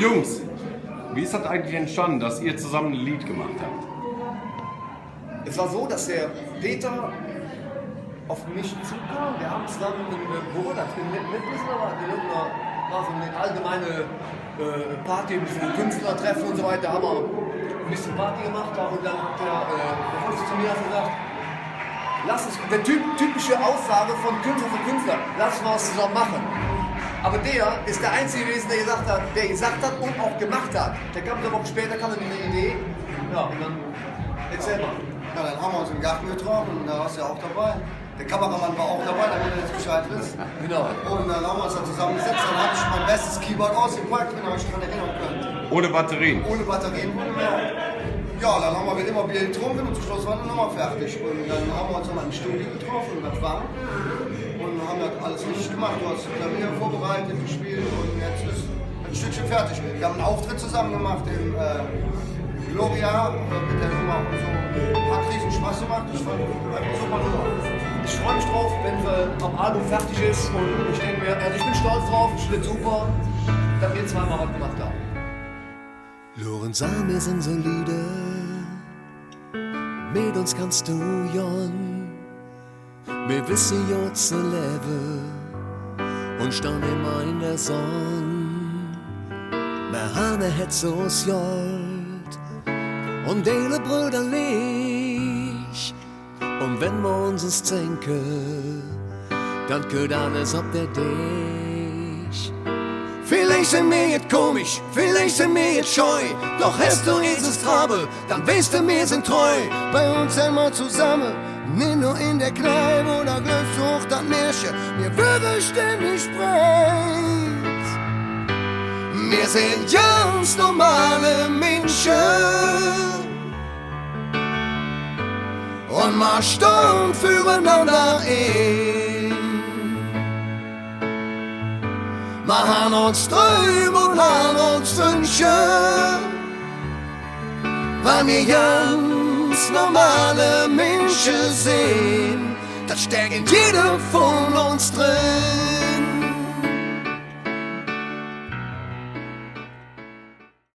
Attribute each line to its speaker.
Speaker 1: Jungs, wie ist das eigentlich entstanden, dass ihr zusammen ein Lied gemacht habt?
Speaker 2: Es war so, dass der Peter auf mich zukam. Wir haben zusammen wo war das? In Mettwitz oder war so eine allgemeine Party, ein bisschen Künstlertreffen und so weiter. Da haben wir ein bisschen Party gemacht und dann hat der Fuchs zu mir gesagt, lass uns, der typische Aussage von Künstler für Künstler, lass uns was zusammen machen. Aber der ist der Einzige gewesen, der gesagt hat und auch gemacht hat. Der kam eine Woche später, kam dann eine Idee. Ja, und dann erzähl mal.
Speaker 3: Ja, dann haben wir uns im Garten getroffen und da warst du ja auch dabei. Der Kameramann war auch dabei, damit er jetzt Bescheid wisst.
Speaker 2: Genau.
Speaker 3: Und dann haben wir uns dann zusammengesetzt, dann habe ich mein bestes Keyboard ausgepackt, wenn ihr euch daran erinnern könnt.
Speaker 1: Ohne Batterien?
Speaker 3: Ohne Batterien, ohne mehr. Ja, dann haben wir immer Bier getrunken und zum Schluss waren wir nochmal fertig. Und dann haben wir uns nochmal im Studio getroffen und das war. Und haben das alles richtig gemacht. Du hast Klavier vorbereitet, gespielt und jetzt ist ein Stückchen fertig. Wir haben einen Auftritt zusammen gemacht im Gloria mit der Nummer und so. Hat riesen Spaß gemacht. Ich fand einfach super Nummer.
Speaker 2: Ich freue mich drauf, wenn am Album fertig ist und ich denke mir, also ich bin stolz drauf, es wird super, dass wir zweimal was gemacht haben.
Speaker 4: Lorenz, wir sind solide, mit uns kannst du jon, wir wissen ja zu leben und stehen immer in der Sonne. Wir haben Hetz Gold und deine Brüder Licht. Und wenn wir uns denken, dann geht alles auf der Dich. Vielleicht sind wir jetzt komisch, vielleicht sind wir jetzt scheu, doch hast du dieses Trabe, dann weißt du, wir sind treu. Bei uns immer zusammen, nicht nur in der Kneipe oder glückst hoch das Märchen, wir würden ständig breit. Wir sind ganz normale Menschen. Und man steht füreinander ein. Wir haben uns Träume und haben uns Wünsche, weil wir ganz normale Menschen sind. Das steckt in jedem von uns drin.